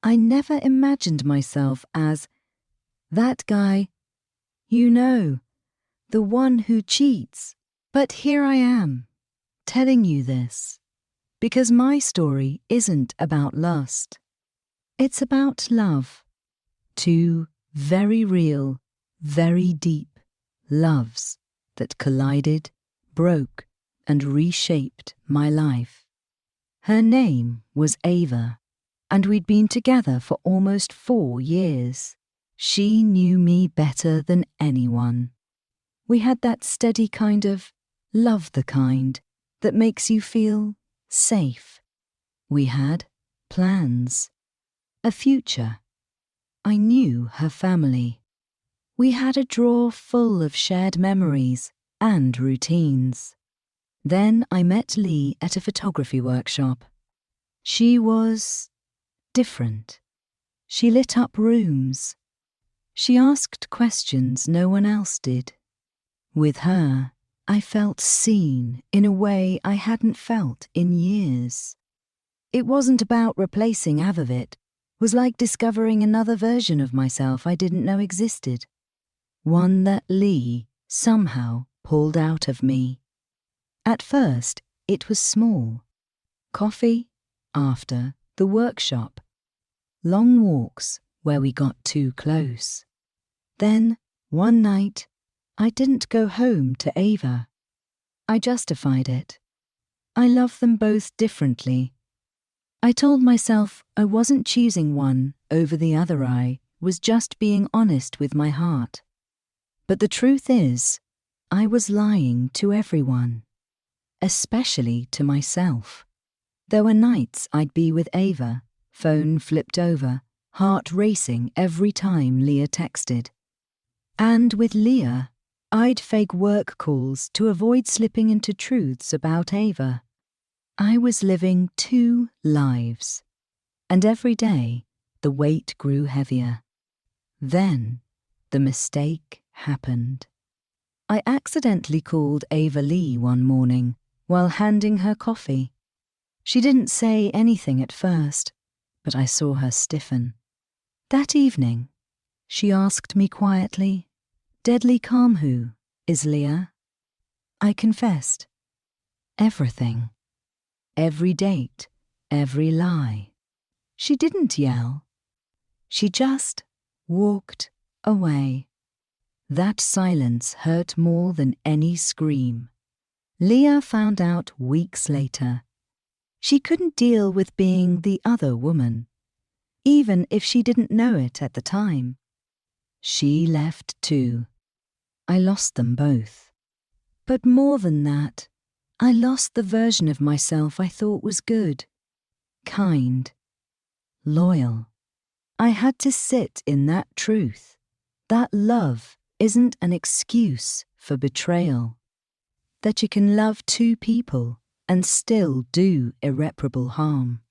I never imagined myself as that guy, the one who cheats. But here I am, telling you this, because my story isn't about lust. It's about love. Two very real, very deep loves that collided, broke, and reshaped my life. Her name was Ava, and we'd been together for almost 4 years. She knew me better than anyone. We had that steady kind of love, the kind that makes you feel safe. We had plans, a future. I knew her family. We had a drawer full of shared memories and routines. Then I met Lee at a photography workshop. She was different. She lit up rooms. She asked questions no one else did. With her, I felt seen in a way I hadn't felt in years. It wasn't about replacing Avivit. It was like discovering another version of myself I didn't know existed. One that Lee somehow pulled out of me. At first, it was small. Coffee after the workshop. Long walks where we got too close. Then, one night, I didn't go home to Ava. I justified it. I love them both differently. I told myself I wasn't choosing one over the other. I was just being honest with my heart. But the truth is, I was lying to everyone, especially to myself. There were nights I'd be with Ava, phone flipped over, heart racing every time Leah texted. And with Leah, I'd fake work calls to avoid slipping into truths about Ava. I was living 2 lives, and every day the weight grew heavier. Then the mistake happened. I accidentally called Ava Lee one morning while handing her coffee. She didn't say anything at first, but I saw her stiffen. That evening, she asked me quietly, "Deadly calm, who is Leah?" I confessed. Everything. Every date, every lie. She didn't yell. She just walked away. That silence hurt more than any scream. Leah found out weeks later. She couldn't deal with being the other woman, even if she didn't know it at the time. She left too. I lost them both. But more than that, I lost the version of myself I thought was good, kind, loyal. I had to sit in that truth. That love isn't an excuse for betrayal. That you can love 2 people and still do irreparable harm.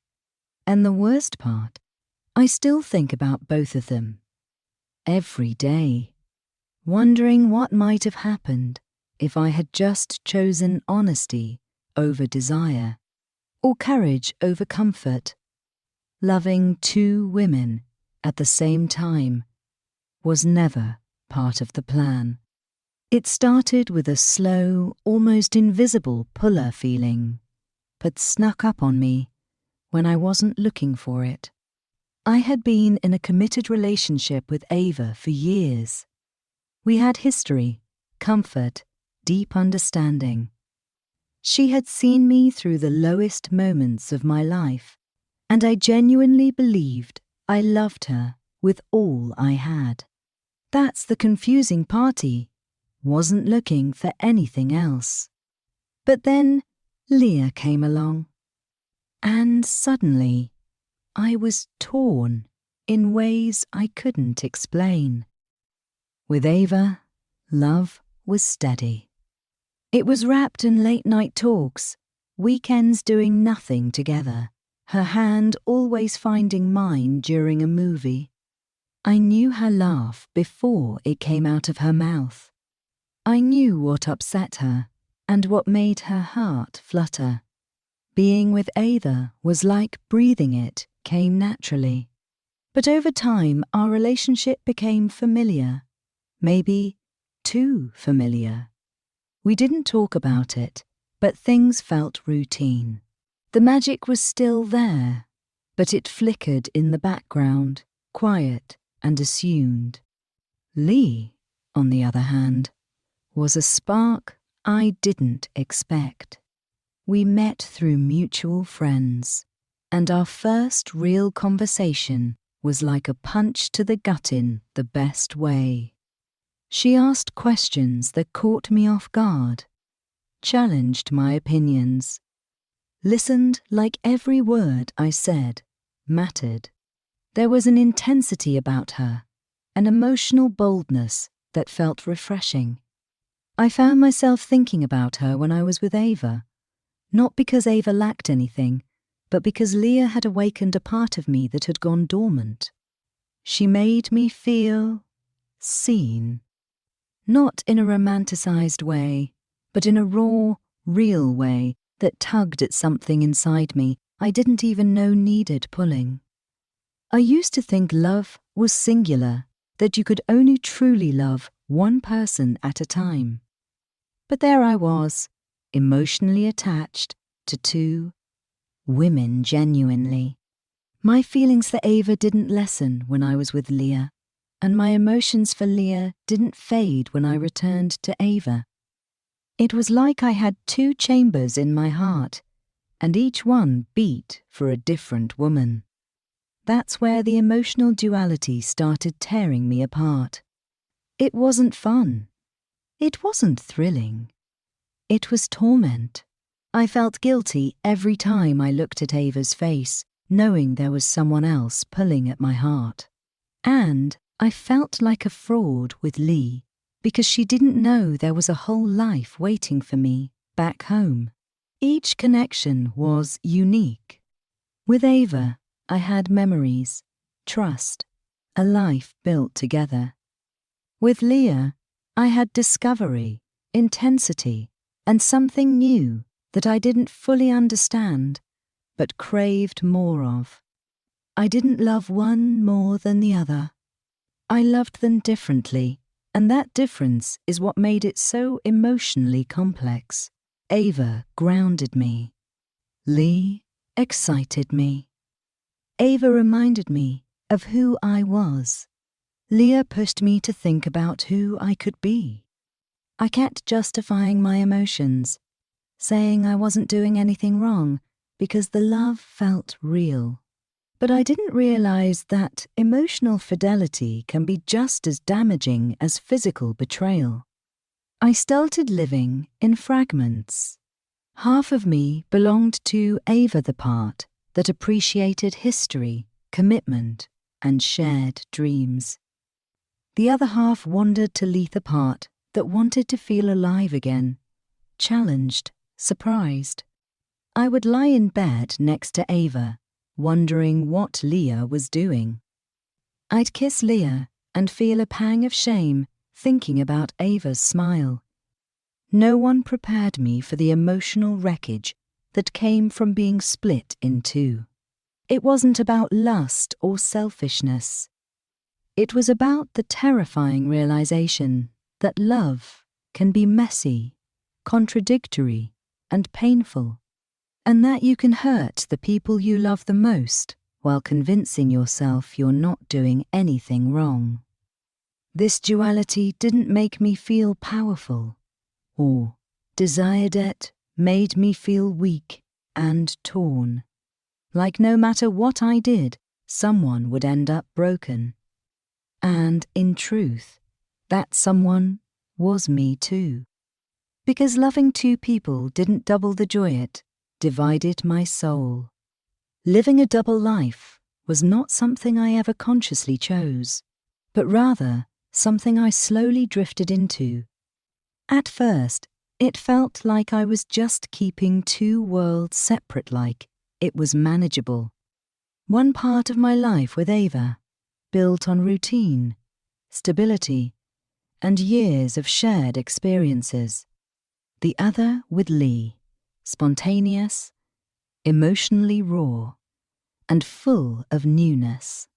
And the worst part, I still think about both of them. Every day. Wondering what might have happened if I had just chosen honesty over desire, or courage over comfort. Loving 2 women at the same time was never part of the plan. It started with a slow, almost invisible puller feeling, but snuck up on me when I wasn't looking for it. I had been in a committed relationship with Ava for years. We had history, comfort, deep understanding. She had seen me through the lowest moments of my life, and I genuinely believed I loved her with all I had. That's the confusing party. Wasn't looking for anything else. But then Leah came along, and suddenly I was torn in ways I couldn't explain. With Ava, love was steady. It was wrapped in late-night talks, weekends doing nothing together, her hand always finding mine during a movie. I knew her laugh before it came out of her mouth. I knew what upset her and what made her heart flutter. Being with Ava was like breathing. It came naturally. But over time, our relationship became familiar, maybe too familiar. We didn't talk about it, but things felt routine. The magic was still there, but it flickered in the background, quiet and assumed. Lee, on the other hand, was a spark I didn't expect. We met through mutual friends, and our first real conversation was like a punch to the gut in the best way. She asked questions that caught me off guard, challenged my opinions, listened like every word I said mattered. There was an intensity about her, an emotional boldness that felt refreshing. I found myself thinking about her when I was with Ava, not because Ava lacked anything, but because Leah had awakened a part of me that had gone dormant. She made me feel seen, not in a romanticized way, but in a raw, real way that tugged at something inside me I didn't even know needed pulling. I used to think love was singular, that you could only truly love one person at a time. But there I was, emotionally attached to two women genuinely. My feelings for Ava didn't lessen when I was with Leah, and my emotions for Leah didn't fade when I returned to Ava. It was like I had two chambers in my heart, and each one beat for a different woman. That's where the emotional duality started tearing me apart. It wasn't fun. It wasn't thrilling. It was torment. I felt guilty every time I looked at Ava's face, knowing there was someone else pulling at my heart. And I felt like a fraud with Lee, because she didn't know there was a whole life waiting for me back home. Each connection was unique. With Ava, I had memories, trust, a life built together. With Leah, I had discovery, intensity, and something new that I didn't fully understand, but craved more of. I didn't love one more than the other. I loved them differently, and that difference is what made it so emotionally complex. Ava grounded me. Lee excited me. Ava reminded me of who I was. Leah pushed me to think about who I could be. I kept justifying my emotions, saying I wasn't doing anything wrong because the love felt real. But I didn't realize that emotional fidelity can be just as damaging as physical betrayal. I started living in fragments. Half of me belonged to Ava, the part that appreciated history, commitment, and shared dreams. The other half wandered to Lee, the part that wanted to feel alive again, challenged, surprised. I would lie in bed next to Ava, wondering what Leah was doing. I'd kiss Leah and feel a pang of shame thinking about Ava's smile. No one prepared me for the emotional wreckage that came from being split in two. It wasn't about lust or selfishness. It was about the terrifying realization that love can be messy, contradictory, and painful, and that you can hurt the people you love the most while convincing yourself you're not doing anything wrong. This duality didn't make me feel powerful, or desired it made me feel weak and torn, like no matter what I did, someone would end up broken. And in truth, that someone was me too. Because loving two people didn't double the joy, it divided my soul. Living a double life was not something I ever consciously chose, but rather something I slowly drifted into. At first, it felt like I was just keeping two worlds separate, like it was manageable. One part of my life with Ava, built on routine, stability, and years of shared experiences. The other with Lee, spontaneous, emotionally raw, and full of newness.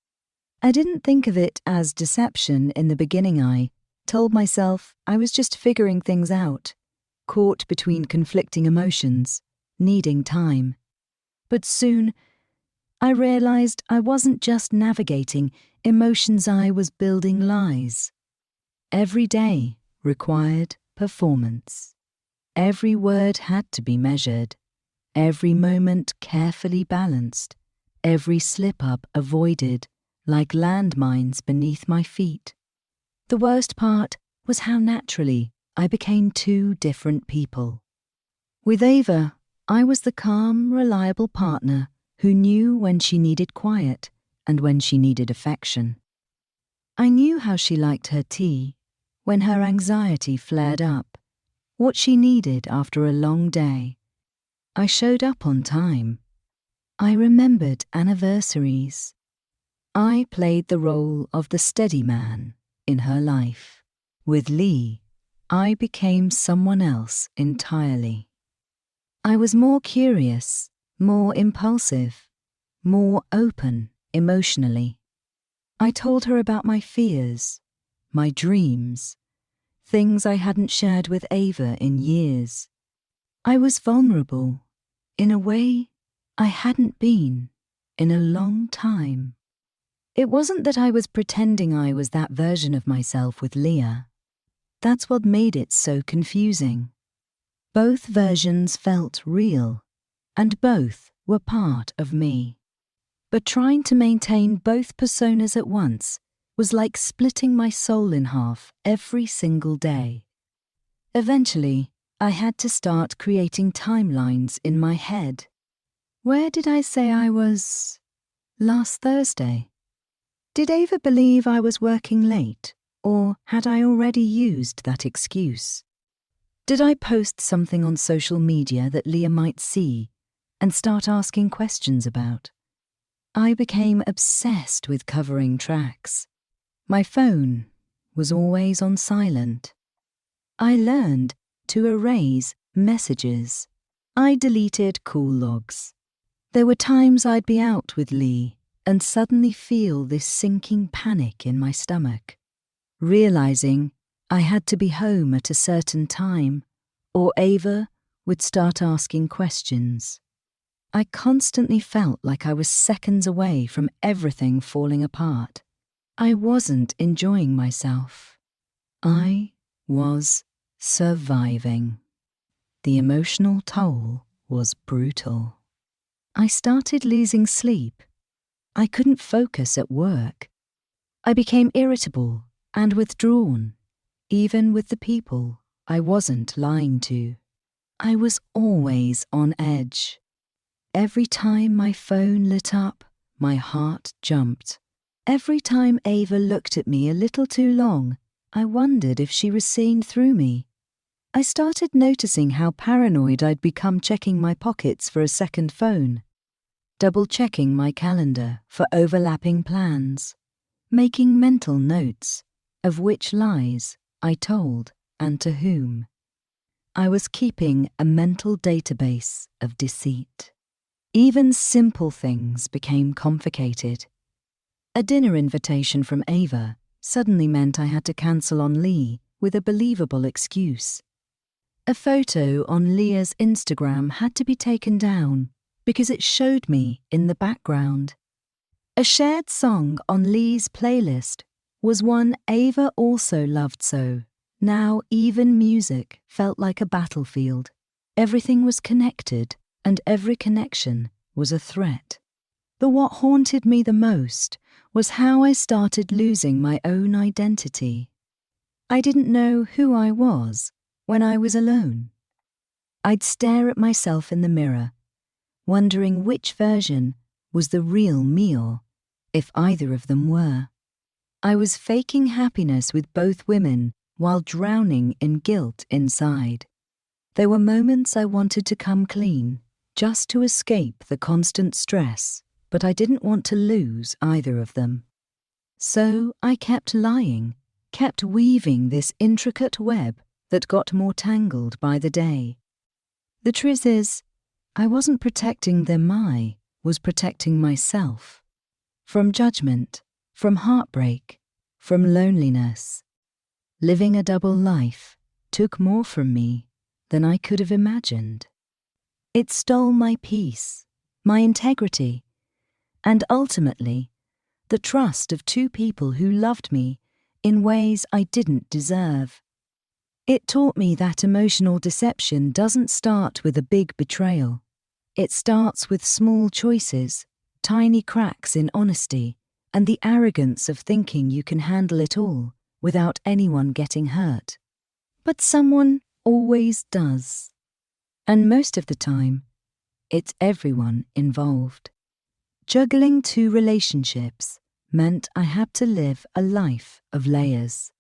I didn't think of it as deception in the beginning. I told myself I was just figuring things out, caught between conflicting emotions, needing time. But soon, I realized I wasn't just navigating emotions, I was building lies. Every day required performance. Every word had to be measured, every moment carefully balanced, every slip-up avoided, like landmines beneath my feet. The worst part was how naturally I became two different people. With Ava, I was the calm, reliable partner who knew when she needed quiet and when she needed affection. I knew how she liked her tea, when her anxiety flared up, what she needed after a long day. I showed up on time. I remembered anniversaries. I played the role of the steady man in her life. With Lee, I became someone else entirely. I was more curious, more impulsive, more open emotionally. I told her about my fears, my dreams, things I hadn't shared with Ava in years. I was vulnerable, in a way I hadn't been in a long time. It wasn't that I was pretending I was that version of myself with Leah. That's what made it so confusing. Both versions felt real, and both were part of me. But trying to maintain both personas at once was like splitting my soul in half every single day. Eventually, I had to start creating timelines in my head. Where did I say I was last Thursday? Did Ava believe I was working late, or had I already used that excuse? Did I post something on social media that Leah might see and start asking questions about? I became obsessed with covering tracks. My phone was always on silent. I learned to erase messages. I deleted call logs. There were times I'd be out with Lee and suddenly feel this sinking panic in my stomach, realizing I had to be home at a certain time, or Ava would start asking questions. I constantly felt like I was seconds away from everything falling apart. I wasn't enjoying myself. I was surviving. The emotional toll was brutal. I started losing sleep. I couldn't focus at work. I became irritable and withdrawn, even with the people I wasn't lying to. I was always on edge. Every time my phone lit up, my heart jumped. Every time Ava looked at me a little too long, I wondered if she was seeing through me. I started noticing how paranoid I'd become, checking my pockets for a second phone, double-checking my calendar for overlapping plans, making mental notes of which lies I told and to whom. I was keeping a mental database of deceit. Even simple things became complicated. A dinner invitation from Ava suddenly meant I had to cancel on Lee with a believable excuse. A photo on Leah's Instagram had to be taken down because it showed me in the background. A shared song on Lee's playlist was one Ava also loved so. Now even music felt like a battlefield. Everything was connected, and every connection was a threat. But what haunted me the most was how I started losing my own identity. I didn't know who I was when I was alone. I'd stare at myself in the mirror, wondering which version was the real me, if either of them were. I was faking happiness with both women while drowning in guilt inside. There were moments I wanted to come clean, just to escape the constant stress, but I didn't want to lose either of them. So I kept lying, kept weaving this intricate web that got more tangled by the day. The truth is, I wasn't protecting them, I was protecting myself. From judgment, from heartbreak, from loneliness. Living a double life took more from me than I could have imagined. It stole my peace, my integrity, and ultimately, the trust of two people who loved me in ways I didn't deserve. It taught me that emotional deception doesn't start with a big betrayal. It starts with small choices, tiny cracks in honesty, and the arrogance of thinking you can handle it all without anyone getting hurt. But someone always does. And most of the time, it's everyone involved. Juggling two relationships meant I had to live a life of layers.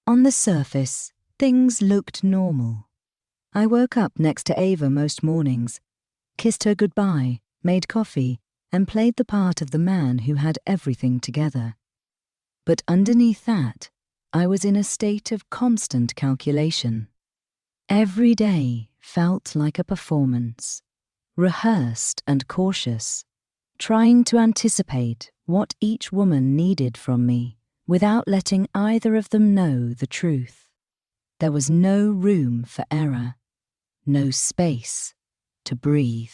On the surface, things looked normal. I woke up next to Ava most mornings, kissed her goodbye, made coffee, and played the part of the man who had everything together. But underneath that, I was in a state of constant calculation. Every day felt like a performance, rehearsed and cautious, trying to anticipate what each woman needed from me without letting either of them know the truth. There was no room for error, no space to breathe.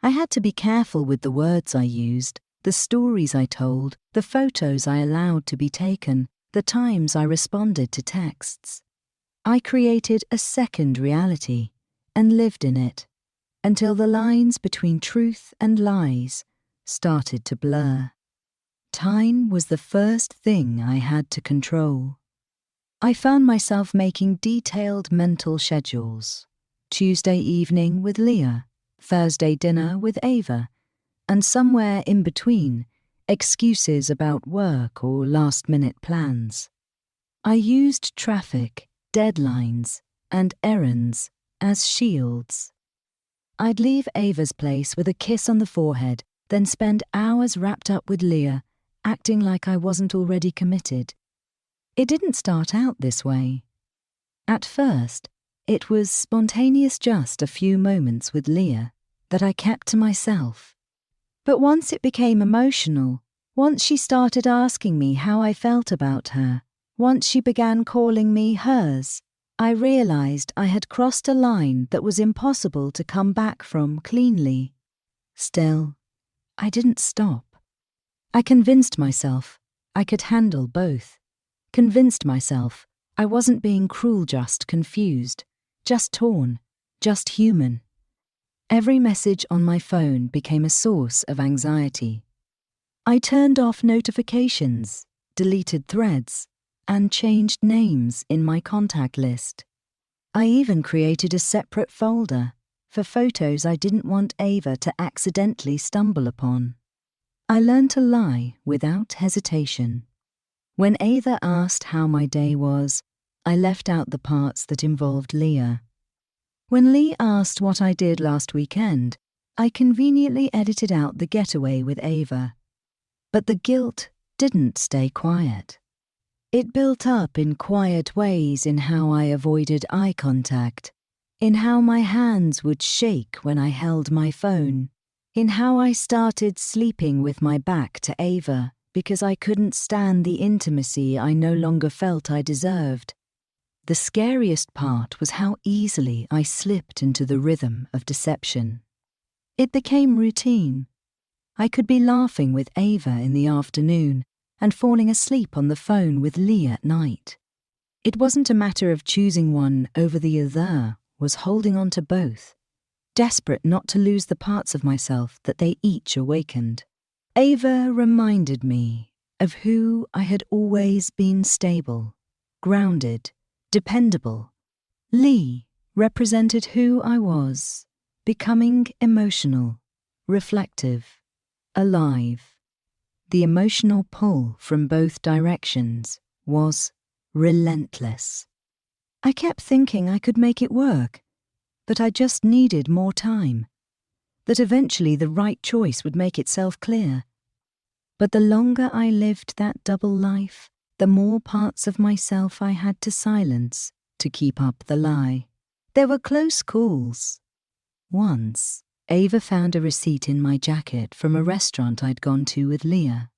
I had to be careful with the words I used, the stories I told, the photos I allowed to be taken, the times I responded to texts. I created a second reality and lived in it until the lines between truth and lies started to blur. Time was the first thing I had to control. I found myself making detailed mental schedules. Tuesday evening with Leah, Thursday dinner with Ava, and somewhere in between, excuses about work or last-minute plans. I used traffic, deadlines, and errands as shields. I'd leave Ava's place with a kiss on the forehead, then spend hours wrapped up with Leah, acting like I wasn't already committed. It didn't start out this way. At first, it was spontaneous, just a few moments with Leah that I kept to myself. But once it became emotional, once she started asking me how I felt about her, once she began calling me hers, I realized I had crossed a line that was impossible to come back from cleanly. Still, I didn't stop. I convinced myself I could handle both. Convinced myself I wasn't being cruel, just confused, just torn, just human. Every message on my phone became a source of anxiety. I turned off notifications, deleted threads, and changed names in my contact list. I even created a separate folder for photos I didn't want Ava to accidentally stumble upon. I learned to lie without hesitation. When Ava asked how my day was, I left out the parts that involved Leah. When Lee asked what I did last weekend, I conveniently edited out the getaway with Ava. But the guilt didn't stay quiet. It built up in quiet ways, in how I avoided eye contact, in how my hands would shake when I held my phone, in how I started sleeping with my back to Ava because I couldn't stand the intimacy I no longer felt I deserved. The scariest part was how easily I slipped into the rhythm of deception. It became routine. I could be laughing with Ava in the afternoon and falling asleep on the phone with Lee at night. It wasn't a matter of choosing one over the other, was holding on to both, desperate not to lose the parts of myself that they each awakened. Ava reminded me of who I had always been: stable, grounded, dependable. Lee represented who I was, becoming emotional, reflective, alive. The emotional pull from both directions was relentless. I kept thinking I could make it work, that I just needed more time, that eventually the right choice would make itself clear. But the longer I lived that double life, the more parts of myself I had to silence to keep up the lie. There were close calls. Once, Ava found a receipt in my jacket from a restaurant I'd gone to with Leah.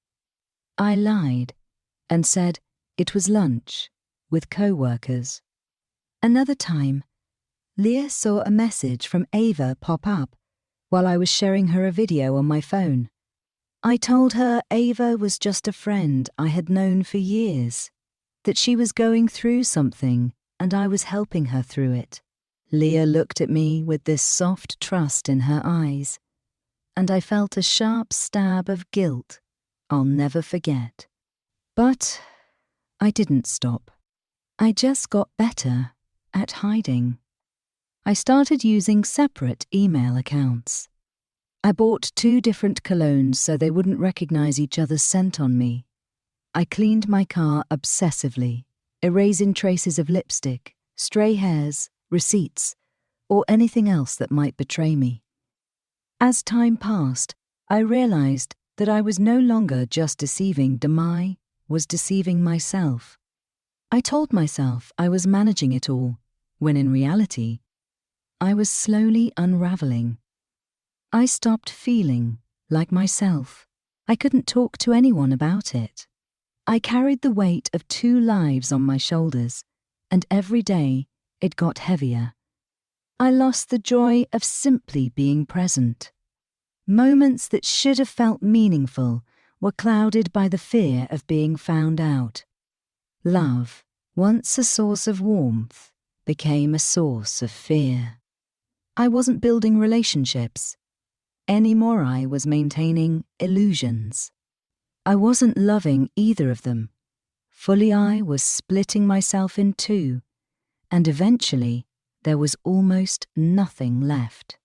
I lied and said it was lunch with co-workers. Another time, Leah saw a message from Ava pop up while I was showing her a video on my phone. I told her Ava was just a friend I had known for years, that she was going through something and I was helping her through it. Leah looked at me with this soft trust in her eyes, and I felt a sharp stab of guilt I'll never forget. But I didn't stop. I just got better at hiding. I started using separate email accounts. I bought 2 different colognes so they wouldn't recognize each other's scent on me. I cleaned my car obsessively, erasing traces of lipstick, stray hairs, receipts, or anything else that might betray me. As time passed, I realized that I was no longer just deceiving Demai, was deceiving myself. I told myself I was managing it all, when in reality, I was slowly unraveling. I stopped feeling like myself. I couldn't talk to anyone about it. I carried the weight of 2 lives on my shoulders, and every day it got heavier. I lost the joy of simply being present. Moments that should have felt meaningful were clouded by the fear of being found out. Love, once a source of warmth, became a source of fear. I wasn't building relationships. Anymore I was maintaining illusions. I wasn't loving either of them. Fully I was splitting myself in 2, and eventually there was almost nothing left.